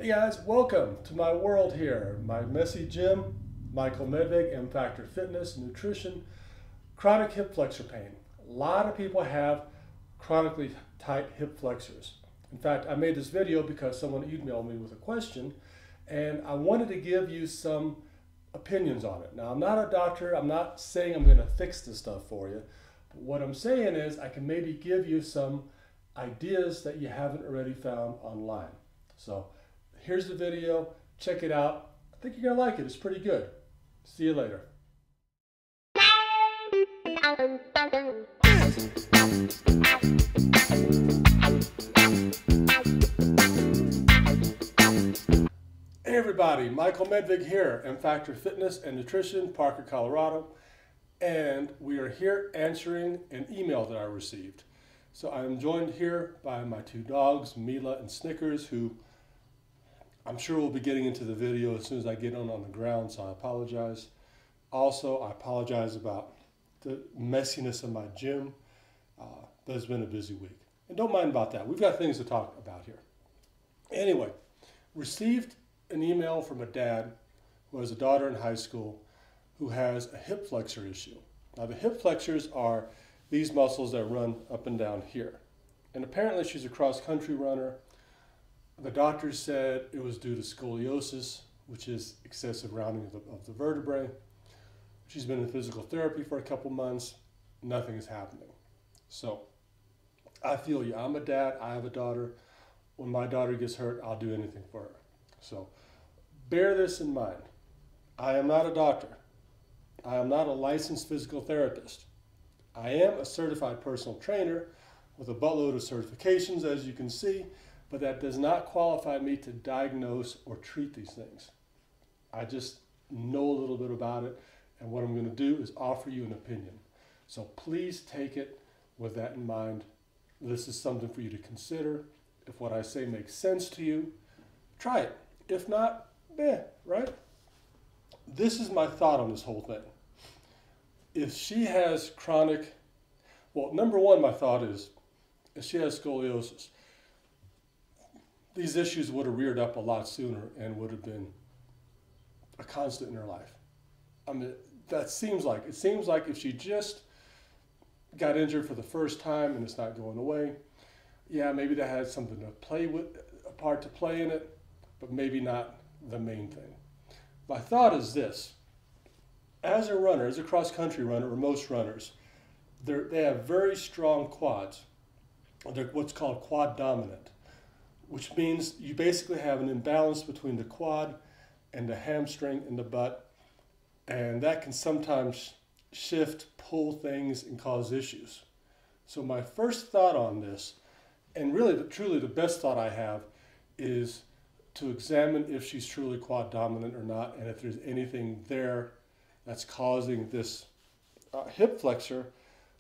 Hey guys, welcome to my world here. My messy gym, Michael Medvig, M Factor Fitness, Nutrition, chronic hip flexor pain. A lot of people have chronically tight hip flexors. In fact, I made this video because someone emailed me with a question and I wanted to give you some opinions on it. Now, I'm not a doctor. I'm not saying I'm going to fix this stuff for you. But what I'm saying is I can maybe give you some ideas that you haven't already found online. So here's the video. Check it out. I think you're going to like it. It's pretty good. See you later. Hey everybody, Michael Medvig here, M Factor Fitness and Nutrition, Parker, Colorado. And we are here answering an email that I received. So I am joined here by my two dogs, Mila and Snickers, who I'm sure we'll be getting into the video as soon as I get on the ground, so I apologize. Also, I apologize about the messiness of my gym, but it's been a busy week. And don't mind about that. We've got things to talk about here. Anyway, received an email from a dad who has a daughter in high school who has a hip flexor issue. Now, the hip flexors are these muscles that run up and down here. And apparently she's a cross-country runner. The doctor said it was due to scoliosis, which is excessive rounding of the vertebrae. She's been in physical therapy for a couple months. Nothing is happening. So I feel you. I'm a dad. I have a daughter. When my daughter gets hurt, I'll do anything for her. So bear this in mind. I am not a doctor. I am not a licensed physical therapist. I am a certified personal trainer with a buttload of certifications, as you can see, but that does not qualify me to diagnose or treat these things. I just know a little bit about it, and what I'm going to do is offer you an opinion. So please take it with that in mind. This is something for you to consider. If what I say makes sense to you, try it. If not, right? This is my thought on this whole thing. If she has chronic, well, number one, my thought is, if she has scoliosis, these issues would have reared up a lot sooner and would have been a constant in her life. I mean, it seems like if she just got injured for the first time and it's not going away, yeah, maybe that had something to play with, a part to play in it, but maybe not the main thing. My thought is this. As a runner, as a cross-country runner, or most runners, they have very strong quads. They're what's called quad dominant, which means you basically have an imbalance between the quad and the hamstring and the butt, and that can sometimes shift, pull things, and cause issues. So my first thought on this, and really truly the best thought I have, is to examine if she's truly quad dominant or not, and if there's anything there that's causing this hip flexor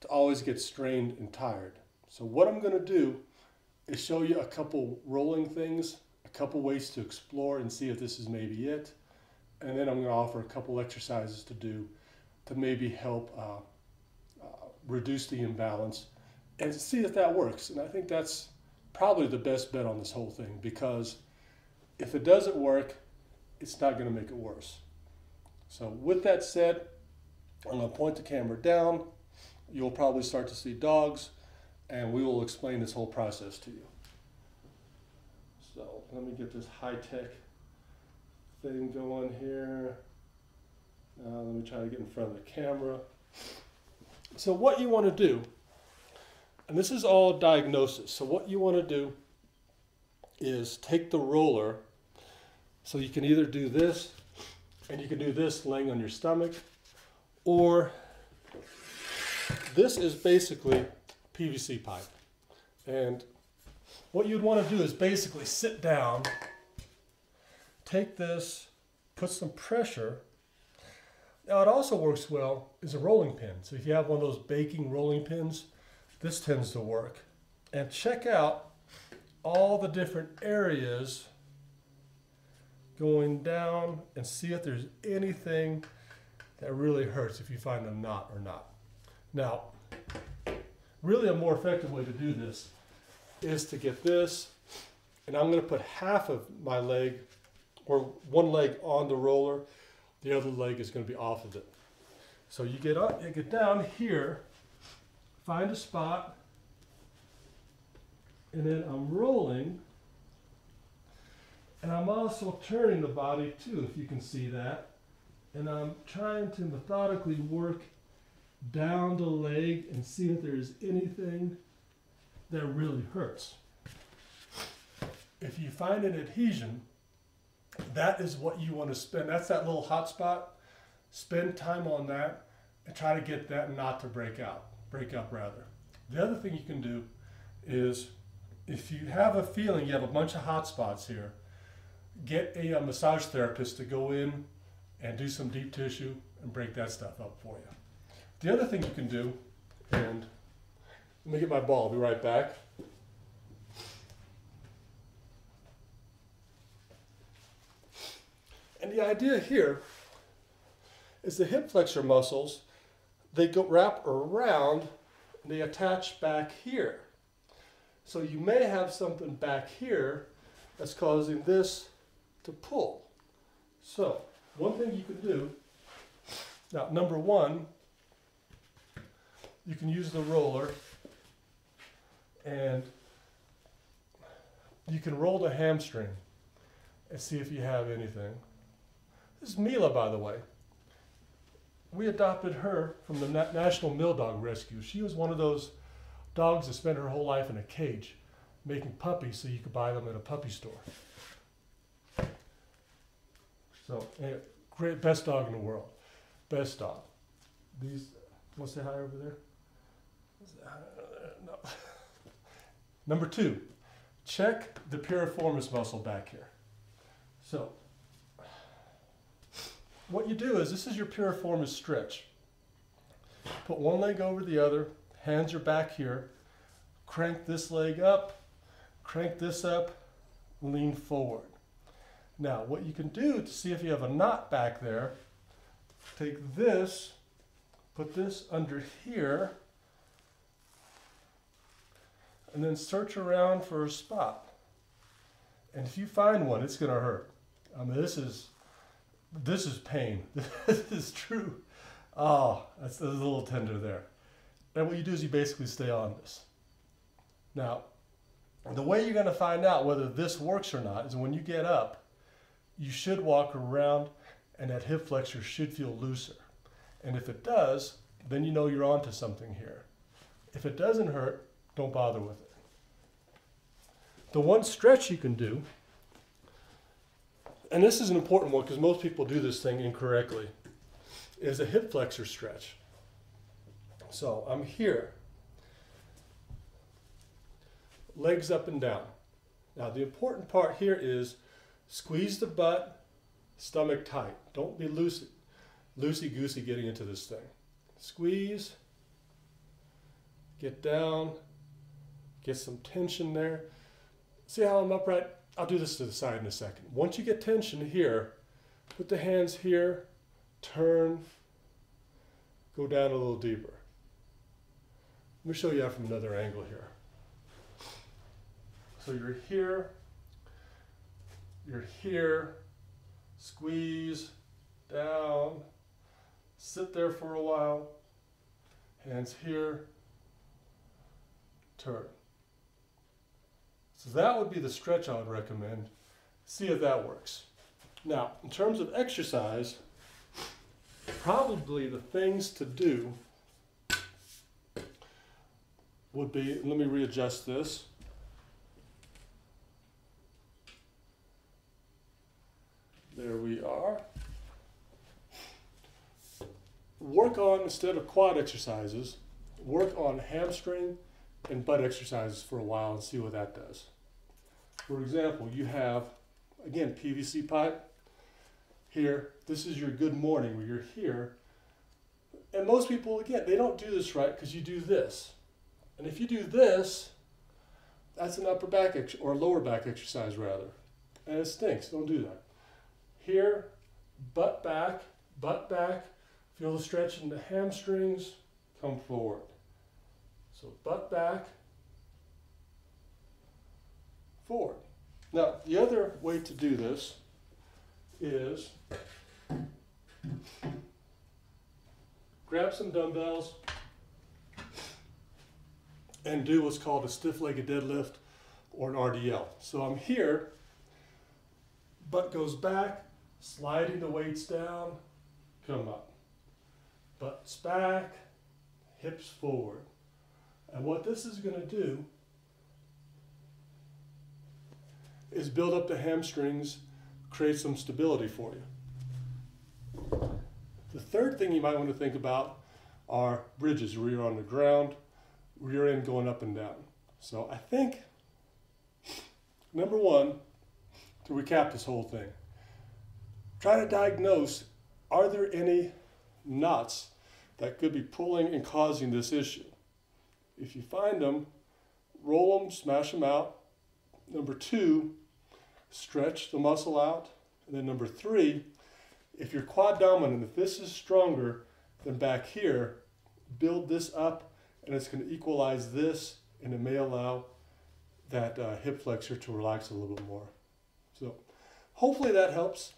to always get strained and tired. So what I'm going to do is show you a couple rolling things, a couple ways to explore and see if this is maybe it, and then I'm going to offer a couple exercises to do to maybe help reduce the imbalance and see if that works. And I think that's probably the best bet on this whole thing, because if it doesn't work, it's not going to make it worse. So with that said, I'm going to point the camera down. You'll probably start to see dogs, and we will explain this whole process to you. So let me get this high-tech thing going here. Now let me try to get in front of the camera. So what you want to do, and this is all diagnosis, so what you want to do is take the roller. So you can either do this, and you can do this laying on your stomach, or this is basically PVC pipe. And what you'd want to do is basically sit down, take this, put some pressure. Now it also works well as a rolling pin. So if you have one of those baking rolling pins, this tends to work. And check out all the different areas going down and see if there's anything that really hurts, if you find a knot or not. Now, really a more effective way to do this is to get this and I'm going to put half of my leg, or one leg on the roller, the other leg is going to be off of it. So you get up, you get down here, find a spot, and then I'm rolling, and I'm also turning the body too, if you can see that. And I'm trying to methodically work down the leg and see if there's anything that really hurts. If you find an adhesion, that is what you want to spend. That's that little hot spot. Spend time on that and try to get that not to break up rather. The other thing you can do is, if you have a feeling you have a bunch of hot spots here, get a massage therapist to go in and do some deep tissue and break that stuff up for you. The other thing you can do, and let me get my ball, I'll be right back. And the idea here is the hip flexor muscles, they go wrap around and they attach back here. So you may have something back here that's causing this to pull. So one thing you can do, now number one, you can use the roller and you can roll the hamstring and see if you have anything. This is Mila, by the way. We adopted her from the National Mill Dog Rescue. She was one of those dogs that spent her whole life in a cage making puppies so you could buy them at a puppy store. So, anyway, great, best dog in the world. Best dog. These, want to say hi over there? No. Number two, check the piriformis muscle back here. So, what you do is, this is your piriformis stretch. Put one leg over the other, hands are back here, crank this leg up, crank this up, lean forward. Now, what you can do to see if you have a knot back there, take this, put this under here, and then search around for a spot. And if you find one, it's going to hurt. I mean, this is pain. This is true. Oh, that's a little tender there. And what you do is you basically stay on this. Now, the way you're going to find out whether this works or not is when you get up, you should walk around and that hip flexor should feel looser. And if it does, then you know you're onto something here. If it doesn't hurt, don't bother with it. The one stretch you can do, and this is an important one because most people do this thing incorrectly, is a hip flexor stretch. So I'm here, legs up and down. Now the important part here is squeeze the butt, stomach tight. Don't be loosey-goosey getting into this thing. Squeeze, get down, get some tension there. See how I'm upright? I'll do this to the side in a second. Once you get tension here, put the hands here, turn, go down a little deeper. Let me show you that from another angle here. So you're here, squeeze, down, sit there for a while, hands here, turn. So that would be the stretch I would recommend. See if that works. Now, in terms of exercise, probably the things to do would be, let me readjust this. There we are. Work on, instead of quad exercises, work on hamstring and butt exercises for a while and see what that does. For example, you have, again, PVC pipe here. This is your good morning where you're here. And most people, again, they don't do this right because you do this. And if you do this, that's an upper back or lower back exercise rather. And it stinks, don't do that. Here, butt back, feel the stretch in the hamstrings, come forward. So butt back, forward. Now, the other way to do this is grab some dumbbells and do what's called a stiff-legged deadlift or an RDL. So I'm here, butt goes back, sliding the weights down, come up. Butt's back, hips forward. And what this is going to do is build up the hamstrings, create some stability for you. The third thing you might want to think about are bridges, where you're on the ground, rear end going up and down. So I think, number one, to recap this whole thing, try to diagnose, are there any knots that could be pulling and causing this issue? If you find them, roll them, smash them out. Number two, stretch the muscle out. And then number three, if you're quad dominant, if this is stronger than back here, build this up and it's going to equalize this, and it may allow that hip flexor to relax a little bit more. So hopefully that helps.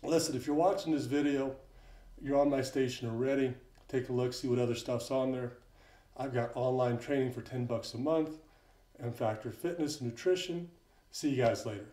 Listen, if you're watching this video, you're on my station already, take a look, see what other stuff's on there. I've got online training for $10 a month and Factor Fitness and Nutrition. See you guys later.